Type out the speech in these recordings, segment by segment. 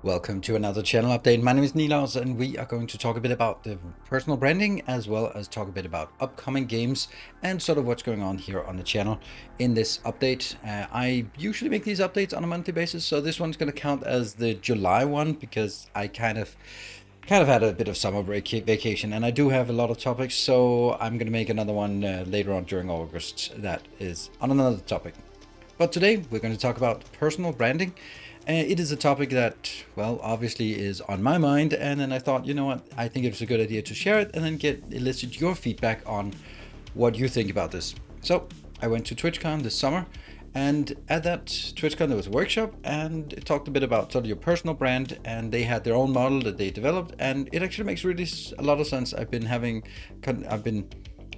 Welcome to another channel update. My name is Nilaus and we are going to talk a bit about the personal branding as well as talk a bit about upcoming games and sort of what's going on here on the channel in this update. I usually make these updates on a monthly basis, so this one's going to count as the July one because I kind of had a bit of summer break vacation and I do have a lot of topics, so I'm going to make another one later on during August that is on another topic. But today we're going to talk about personal branding. It is a topic that, well, obviously is on my mind, and then I thought, you know what, I think it's a good idea to share it and then elicit your feedback on what you think about this. So I went to TwitchCon this summer, and at that TwitchCon there was a workshop, and it talked a bit about sort of your personal brand, and they had their own model that they developed, and it actually makes really a lot of sense. I've been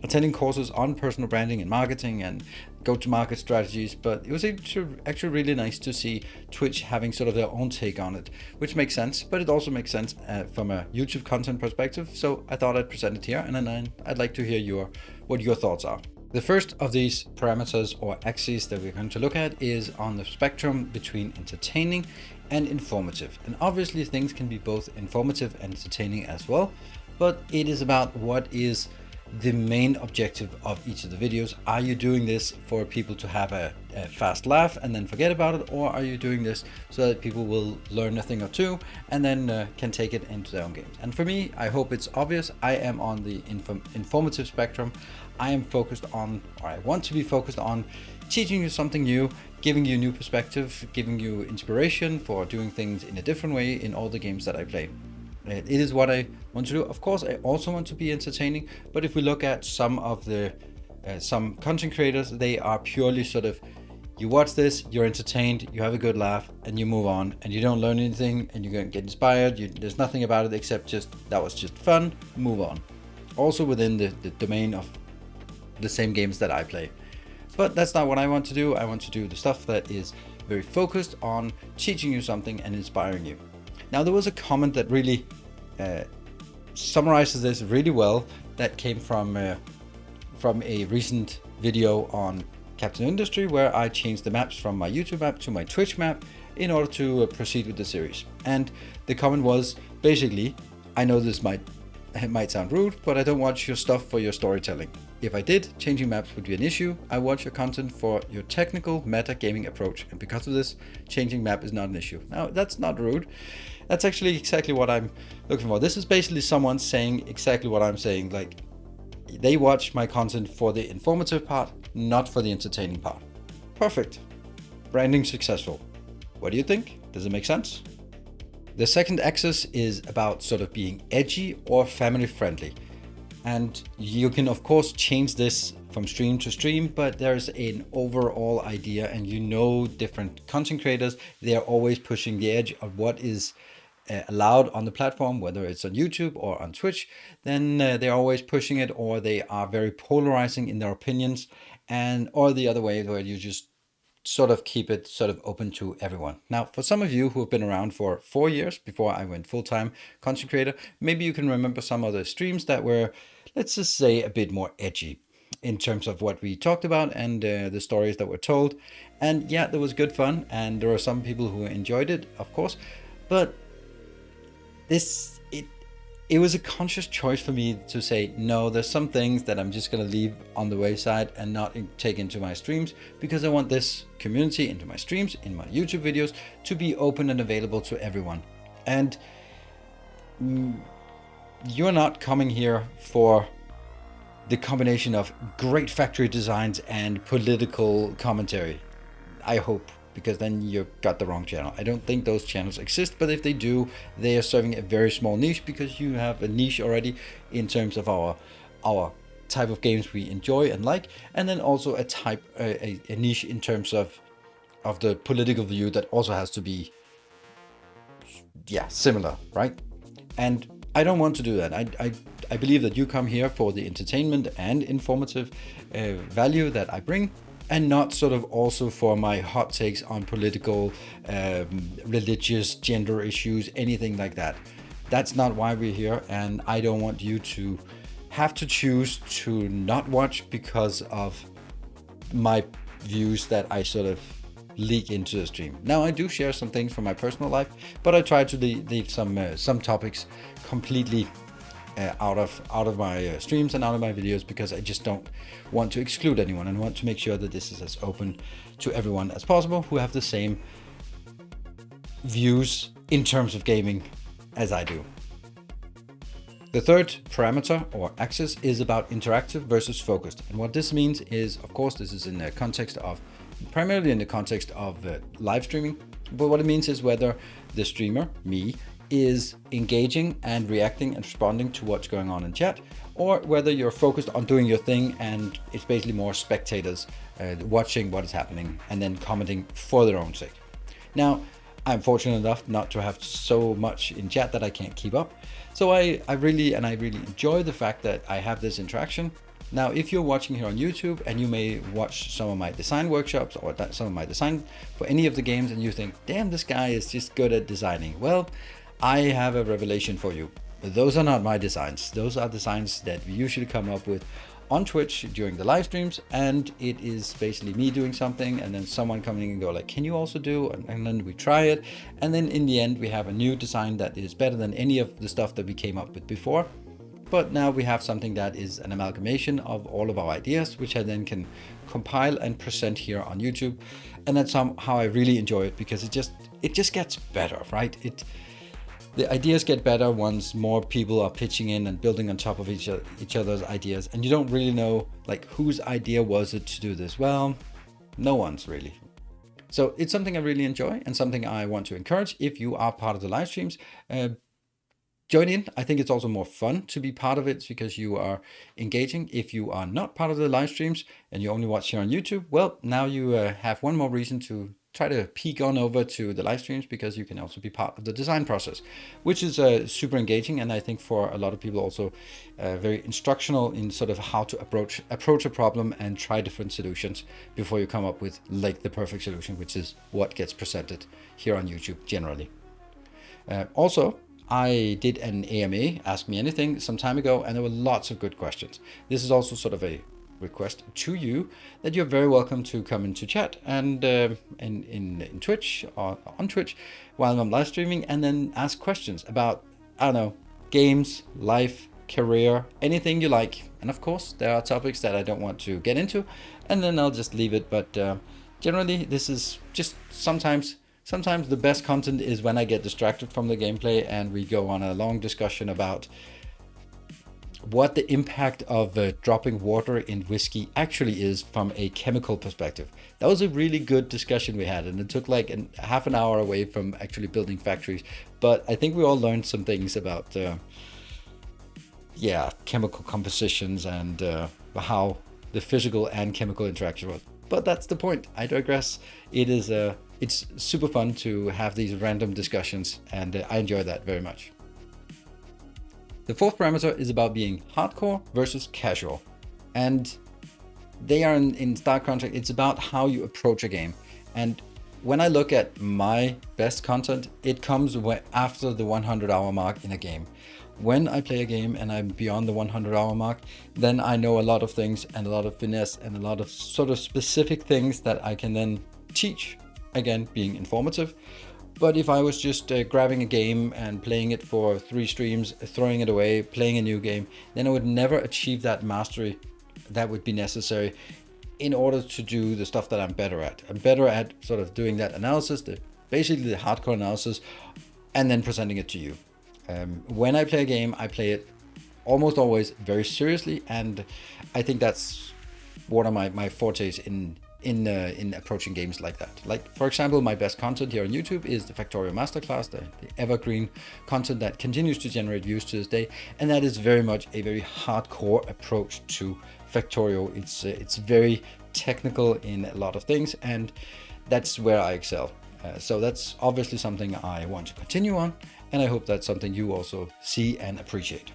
attending courses on personal branding and marketing and go-to-market strategies, but it was actually really nice to see Twitch having sort of their own take on it, which makes sense, but it also makes sense from a YouTube content perspective. So I thought I'd present it here, and then I'd like to hear what your thoughts are. The first of these parameters or axes that we're going to look at is on the spectrum between entertaining and informative. And obviously things can be both informative and entertaining as well, but it is about what is the main objective of each of the videos. Are you doing this for people to have a fast laugh and then forget about it, or are you doing this so that people will learn a thing or two and then can take it into their own games? And for me, I hope it's obvious, I am on the informative spectrum. I am focused on, or I want to be focused on, teaching you something new, giving you new perspective, giving you inspiration for doing things in a different way in all the games that I play. It is what I want to do. Of course, I also want to be entertaining, but if we look at some of the some content creators, they are purely sort of, you watch this, you're entertained, you have a good laugh, and you move on, and you don't learn anything, and you get inspired. There's nothing about it except just that was just fun. Move on. Also within the domain of the same games that I play, but that's not what I want to do. I want to do the stuff that is very focused on teaching you something and inspiring you. Now, there was a comment that really summarizes this really well that came from a recent video on Captain Industry, where I changed the maps from my YouTube map to my Twitch map in order to proceed with the series. And the comment was basically, I know this might sound rude, but I don't watch your stuff for your storytelling. If I did, changing maps would be an issue. I watch your content for your technical meta gaming approach, and because of this, changing map is not an issue. Now, that's not rude. That's actually exactly what I'm looking for. This is basically someone saying exactly what I'm saying. Like, they watch my content for the informative part, not for the entertaining part. Perfect. Branding successful. What do you think? Does it make sense? The second axis is about sort of being edgy or family friendly. And you can of course change this from stream to stream, but there's an overall idea, and different content creators, they're always pushing the edge of what is allowed on the platform, whether it's on YouTube or on Twitch. Then they're always pushing it, or they are very polarizing in their opinions, or the other way where you just sort of keep it sort of open to everyone. Now, for some of you who have been around for 4 years before I went full-time content creator, maybe you can remember some of the streams that were, let's just say, a bit more edgy in terms of what we talked about and the stories that were told. And yeah, there was good fun, and there were some people who enjoyed it, of course, but it was a conscious choice for me to say, no, there's some things that I'm just going to leave on the wayside and not take into my streams, because I want this community into my streams, in my YouTube videos, to be open and available to everyone. And you're not coming here for the combination of great factory designs and political commentary, I hope, because then you've got the wrong channel. I don't think those channels exist, but if they do, they are serving a very small niche, because you have a niche already in terms of our type of games we enjoy and like, and then also a niche in terms of the political view that also has to be similar, right? And I don't want to do that. I believe that you come here for the entertainment and informative value that I bring, and not sort of also for my hot takes on political, religious, gender issues, anything like that. That's not why we're here, and I don't want you to have to choose to not watch because of my views that I sort of leak into the stream. Now I do share some things from my personal life, but I try to leave some topics completely out of my streams and out of my videos, because I just don't want to exclude anyone and want to make sure that this is as open to everyone as possible who have the same views in terms of gaming as I do. The third parameter or axis is about interactive versus focused. And what this means is, of course, this is in the context of, primarily in the context of live streaming. But what it means is whether the streamer, me, is engaging and reacting and responding to what's going on in chat, or whether you're focused on doing your thing and it's basically more spectators watching what is happening and then commenting for their own sake. Now, I'm fortunate enough not to have so much in chat that I can't keep up. So I really enjoy the fact that I have this interaction. Now, if you're watching here on YouTube and you may watch some of my design workshops or some of my design for any of the games and you think, damn, this guy is just good at designing. Well, I have a revelation for you. Those are not my designs. Those are designs that we usually come up with on Twitch during the live streams, and it is basically me doing something and then someone coming and go like, can you also do, and then we try it, and then in the end we have a new design that is better than any of the stuff that we came up with before. But now we have something that is an amalgamation of all of our ideas, which I then can compile and present here on YouTube. And that's how I really enjoy it, because it just gets better, right? The ideas get better once more people are pitching in and building on top of each other's ideas, and you don't really know like whose idea was it to do this. Well, no one's really. So it's something I really enjoy and something I want to encourage. If you are part of the live streams, join in. I think it's also more fun to be part of it because you are engaging. If you are not part of the live streams and you only watch here on YouTube, well, now you have one more reason to try to peek on over to the live streams, because you can also be part of the design process, which is super engaging, and I think for a lot of people also very instructional in sort of how to approach a problem and try different solutions before you come up with like the perfect solution, which is what gets presented here on YouTube generally. Also, I did an AMA, Ask Me Anything, some time ago, and there were lots of good questions. This is also sort of a request to you that you're very welcome to come into chat and in Twitch or on Twitch while I'm live streaming, and then ask questions about, I don't know, games, life, career, anything you like. And of course, there are topics that I don't want to get into, and then I'll just leave it. But generally, this is just sometimes the best content is when I get distracted from the gameplay and we go on a long discussion about what the impact of dropping water in whiskey actually is from a chemical perspective. That was a really good discussion we had, and it took like half an hour away from actually building factories. But I think we all learned some things about chemical compositions and how the physical and chemical interaction was. But that's the point. I digress. It's super fun to have these random discussions, and I enjoy that very much. The fourth parameter is about being hardcore versus casual. And they are in stark contrast. It's about how you approach a game. And when I look at my best content, it comes after the 100-hour mark in a game. When I play a game and I'm beyond the 100-hour mark, then I know a lot of things and a lot of finesse and a lot of sort of specific things that I can then teach, again, being informative. But if I was just grabbing a game and playing it for 3 streams, throwing it away, playing a new game, then I would never achieve that mastery that would be necessary in order to do the stuff that I'm better at. I'm better at sort of doing that analysis, basically the hardcore analysis, and then presenting it to you. When I play a game, I play it almost always very seriously, and I think that's one of my fortes in approaching games like that. Like, for example, my best content here on YouTube is the Factorio Masterclass, the evergreen content that continues to generate views to this day, and that is very much a very hardcore approach to Factorio. It's very technical in a lot of things, and that's where I excel. So that's obviously something I want to continue on, and I hope that's something you also see and appreciate.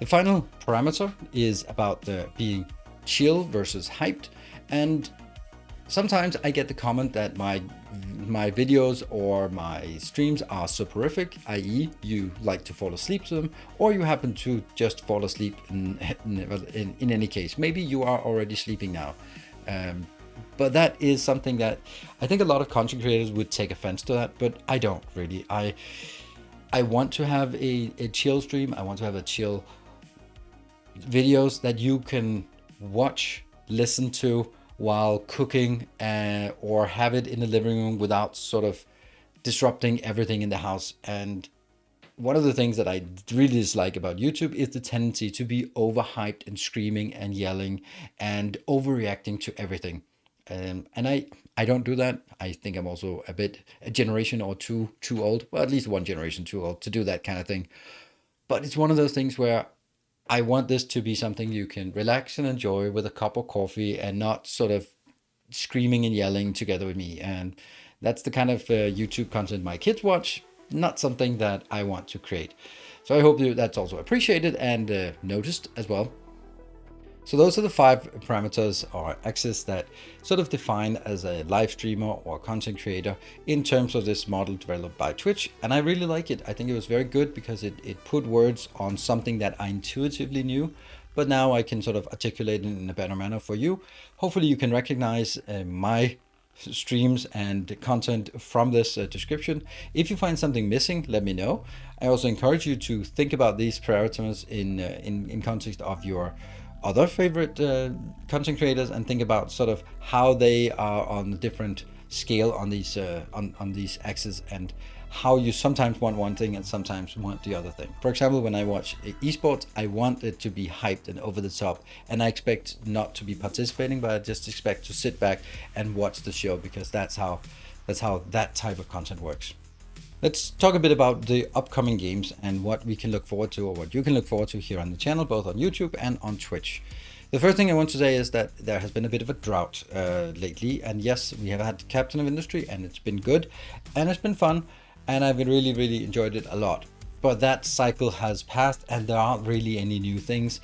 The final parameter is about being chill versus hyped. And sometimes I get the comment that my videos or my streams are soporific, i.e. you like to fall asleep to them, or you happen to just fall asleep in any case. Maybe you are already sleeping now. But that is something that I think a lot of content creators would take offense to that, but I don't really. I want to have a chill stream. I want to have a chill videos that you can watch, listen to while cooking, or have it in the living room without sort of disrupting everything in the house. And one of the things that I really dislike about YouTube is the tendency to be overhyped and screaming and yelling and overreacting to everything. And I don't do that. I think I'm also a generation or two too old, well, at least one generation too old to do that kind of thing. But it's one of those things where I want this to be something you can relax and enjoy with a cup of coffee and not sort of screaming and yelling together with me. And that's the kind of YouTube content my kids watch, not something that I want to create. So I hope that's also appreciated and noticed as well. So those are the 5 parameters or axes that sort of define as a live streamer or content creator in terms of this model developed by Twitch. And I really like it. I think it was very good because it put words on something that I intuitively knew, but now I can sort of articulate it in a better manner for you. Hopefully you can recognize my streams and content from this description. If you find something missing, let me know. I also encourage you to think about these parameters in context of your other favorite content creators and think about sort of how they are on a different scale on these axes, and how you sometimes want one thing and sometimes want the other thing. For example, when I watch esports, I want it to be hyped and over the top, and I expect not to be participating, but I just expect to sit back and watch the show, because that's how that type of content works. Let's talk a bit about the upcoming games and what we can look forward to, or what you can look forward to here on the channel, both on YouTube and on Twitch. The first thing I want to say is that there has been a bit of a drought lately, and yes, we have had Captain of Industry, and it's been good, and it's been fun, and I've really enjoyed it a lot. But that cycle has passed, and there aren't really any new things.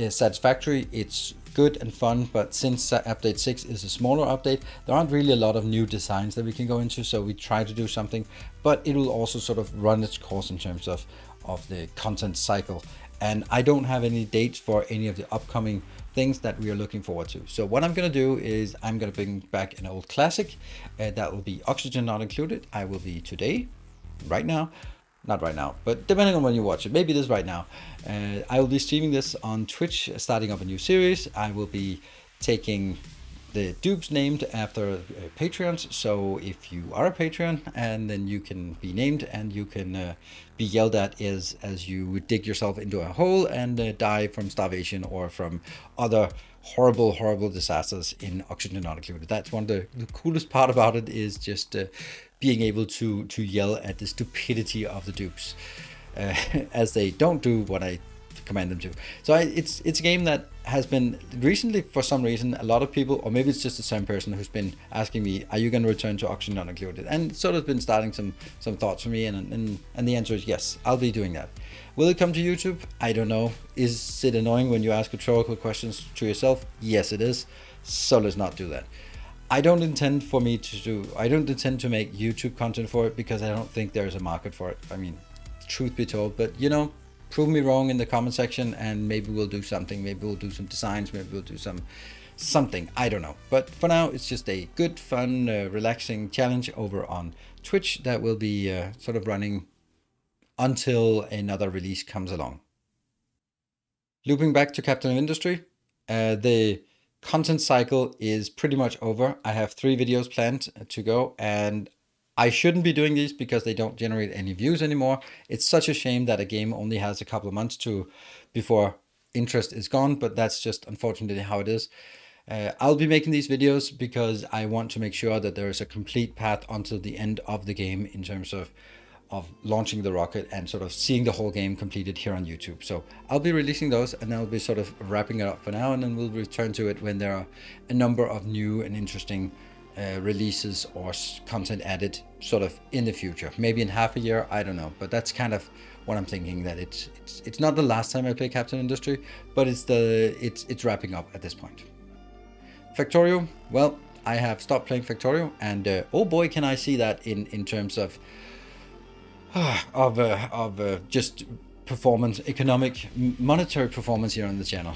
Satisfactory, it's good and fun, but since update 6 is a smaller update, there aren't really a lot of new designs that we can go into, so we try to do something, but it will also sort of run its course in terms of the content cycle. And I don't have any dates for any of the upcoming things that we are looking forward to. So what I'm going to do is I'm going to bring back an old classic, that will be Oxygen Not Included. I will be today, right now, not right now, but depending on when you watch it, maybe it is right now. I will be streaming this on Twitch, starting up a new series. I will be taking the dupes named after Patreons. So if you are a Patreon, and then you can be named, and you can be yelled at as you dig yourself into a hole and die from starvation or from other horrible disasters in Oxygen Not Included. That's one of the coolest part about it, is just being able to yell at the stupidity of the dupes as they don't do what I command them to. So it's a game that has been recently, for some reason, a lot of people, or maybe it's just the same person, who's been asking me, are you going to return to Oxygen Not Included? And sort of been starting some thoughts for me, and the answer is yes, I'll be doing that. Will it come to YouTube? I don't know. Is it annoying when you ask rhetorical questions to yourself? Yes, it is. So let's not do that. I don't intend to make YouTube content for it, because I don't think there's a market for it. I mean, truth be told, but prove me wrong in the comment section, and maybe we'll do something. Maybe we'll do some designs. Maybe we'll do something. I don't know. But for now, it's just a good, fun, relaxing challenge over on Twitch that will be sort of running until another release comes along. Looping back to Captain of Industry, the content cycle is pretty much over. I have 3 videos planned to go, and I shouldn't be doing these because they don't generate any views anymore. It's such a shame that a game only has a couple of months before interest is gone, but that's just unfortunately how it is. I'll be making these videos because I want to make sure that there is a complete path until the end of the game in terms of launching the rocket and sort of seeing the whole game completed here on YouTube. So I'll be releasing those, and I'll be sort of wrapping it up for now, and then we'll return to it when there are a number of new and interesting releases or content added sort of in the future. Maybe in half a year, I don't know, but that's kind of what I'm thinking, that it's not the last time I play Captain Industry, but it's wrapping up at this point. Factorio, well, I have stopped playing Factorio, and oh boy, can I see that in terms of just performance, economic, monetary performance here on the channel.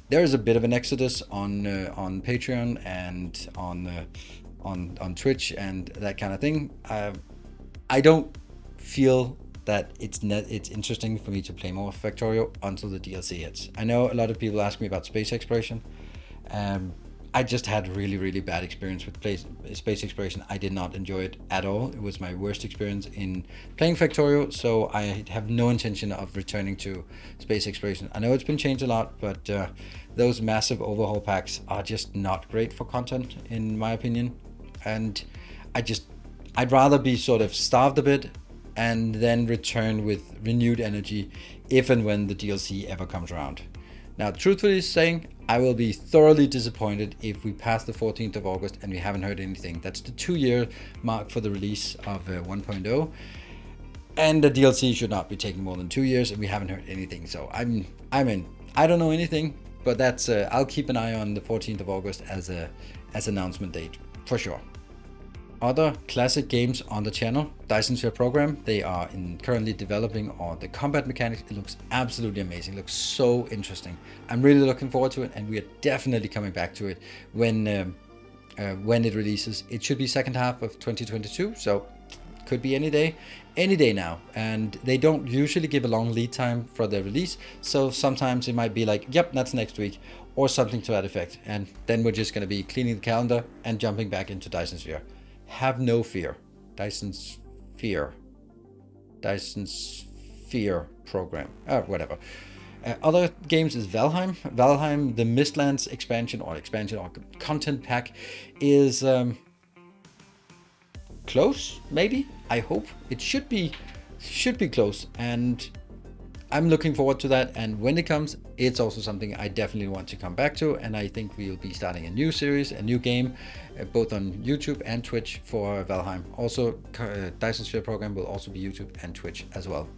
there is a bit of an exodus on Patreon and on Twitch and that kind of thing. I don't feel that it's interesting for me to play more Factorio until the DLC hits. I know a lot of people ask me about space exploration. I just had really bad experience with space exploration. I did not enjoy it at all. It was my worst experience in playing Factorio, so I have no intention of returning to space exploration. I know it's been changed a lot, but those massive overhaul packs are just not great for content, in my opinion. And I'd rather be sort of starved a bit and then return with renewed energy if and when the DLC ever comes around. Now, truthfully saying, I will be thoroughly disappointed if we pass the 14th of August and we haven't heard anything. That's the 2-year mark for the release of 1.0. And the DLC should not be taking more than 2 years and we haven't heard anything. So I'm in. I don't know anything, but that's I'll keep an eye on the 14th of August as announcement date for sure. Other classic games on the channel, Dyson Sphere Program, they are currently developing on the combat mechanics. It looks absolutely amazing. It looks so interesting. I'm really looking forward to it, and we are definitely coming back to it when it releases. It should be second half of 2022, so could be any day now. And they don't usually give a long lead time for their release, so sometimes it might be like, yep, that's next week, or something to that effect. And then we're just going to be cleaning the calendar and jumping back into Dyson Sphere. Have no fear. Dyson Sphere Program. Whatever. Other games is Valheim. Valheim, the Mistlands expansion or content pack is close, maybe. I hope. It should be close, and I'm looking forward to that. And when it comes, it's also something I definitely want to come back to. And I think we'll be starting a new series, a new game, both on YouTube and Twitch for Valheim. Also, Dyson Sphere Program will also be YouTube and Twitch as well.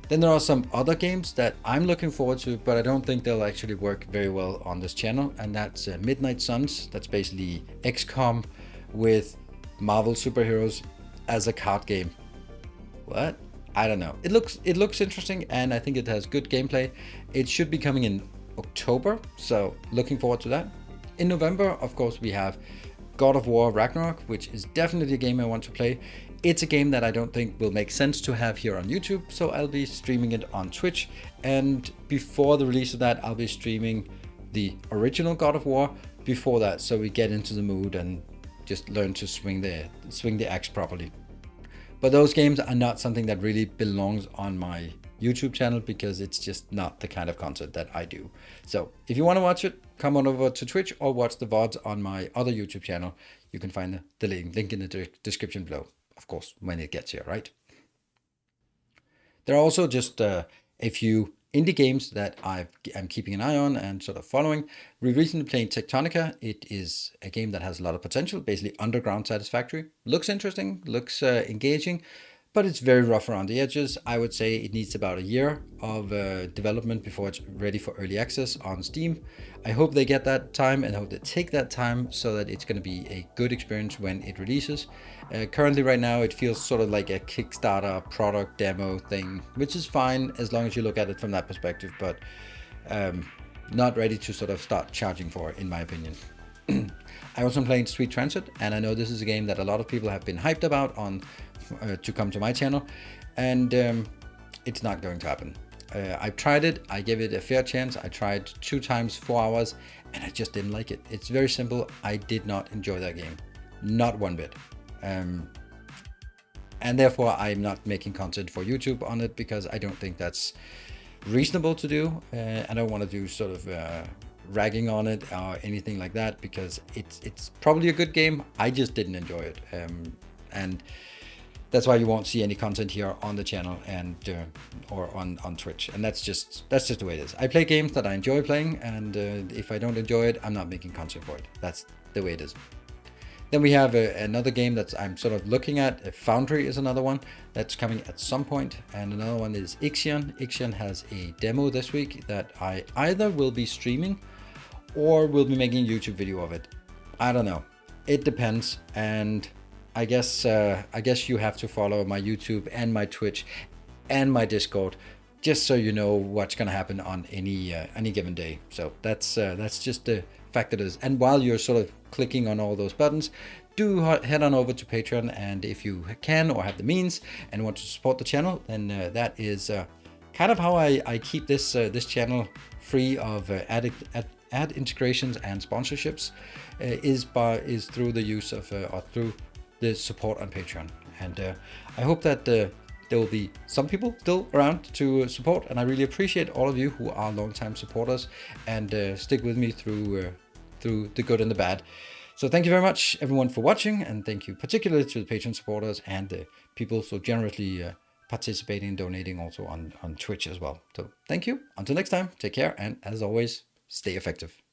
Then there are some other games that I'm looking forward to, but I don't think they'll actually work very well on this channel. And that's Midnight Suns. That's basically XCOM with Marvel superheroes as a card game. What? I don't know. It looks interesting, and I think it has good gameplay. It should be coming in October, so looking forward to that. In November, of course, we have God of War Ragnarok, which is definitely a game I want to play. It's a game that I don't think will make sense to have here on YouTube, so I'll be streaming it on Twitch. And before the release of that, I'll be streaming the original God of War before that, so we get into the mood and just learn to swing the axe properly. But those games are not something that really belongs on my YouTube channel because it's just not the kind of content that I do. So if you want to watch it, come on over to Twitch or watch the VODs on my other YouTube channel. You can find the link in the description below, of course, when it gets here, right? There are also just a few indie games that I'm keeping an eye on and sort of following. We recently played Tectonica. It is a game that has a lot of potential, basically underground satisfactory. Looks interesting, looks engaging, but it's very rough around the edges. I would say it needs about a year of development before it's ready for early access on Steam. I hope they get that time and I hope they take that time so that it's going to be a good experience when it releases. Currently, right now, it feels sort of like a Kickstarter product demo thing, which is fine as long as you look at it from that perspective, but not ready to sort of start charging for it, in my opinion. I also am playing Sweet Transit, and I know this is a game that a lot of people have been hyped about to come to my channel, and it's not going to happen. I've tried it, I gave it a fair chance. I tried 2 times 4 hours, and I just didn't like it. It's very simple. I did not enjoy that game, not one bit. And therefore I'm not making content for YouTube on it because I don't think that's reasonable to do. I don't want to do sort of ragging on it or anything like that because it's probably a good game. I just didn't enjoy it, and that's why you won't see any content here on the channel and or on Twitch. And that's just the way it is. I play games that I enjoy playing, and if I don't enjoy it, I'm not making content for it. That's the way it is. Then we have another game that I'm sort of looking at. Foundry is another one that's coming at some point. And another one is Ixion. Ixion has a demo this week that I either will be streaming or will be making a YouTube video of it. I don't know. It depends. And I guess you have to follow my YouTube and my Twitch and my Discord just so you know what's going to happen on any given day. So that's just the fact it is. And while you're sort of clicking on all those buttons, do head on over to Patreon, and if you can or have the means and want to support the channel, then that is kind of how I keep this channel free of ad integrations and sponsorships, is through the use of or through the support on Patreon. And I hope that there will be some people still around to support, and I really appreciate all of you who are longtime supporters and stick with me through the good and the bad. So thank you very much, everyone, for watching, and thank you particularly to the Patreon supporters and the people so generously participating and donating also on Twitch as well. So thank you. Until next time, take care, and as always, stay effective.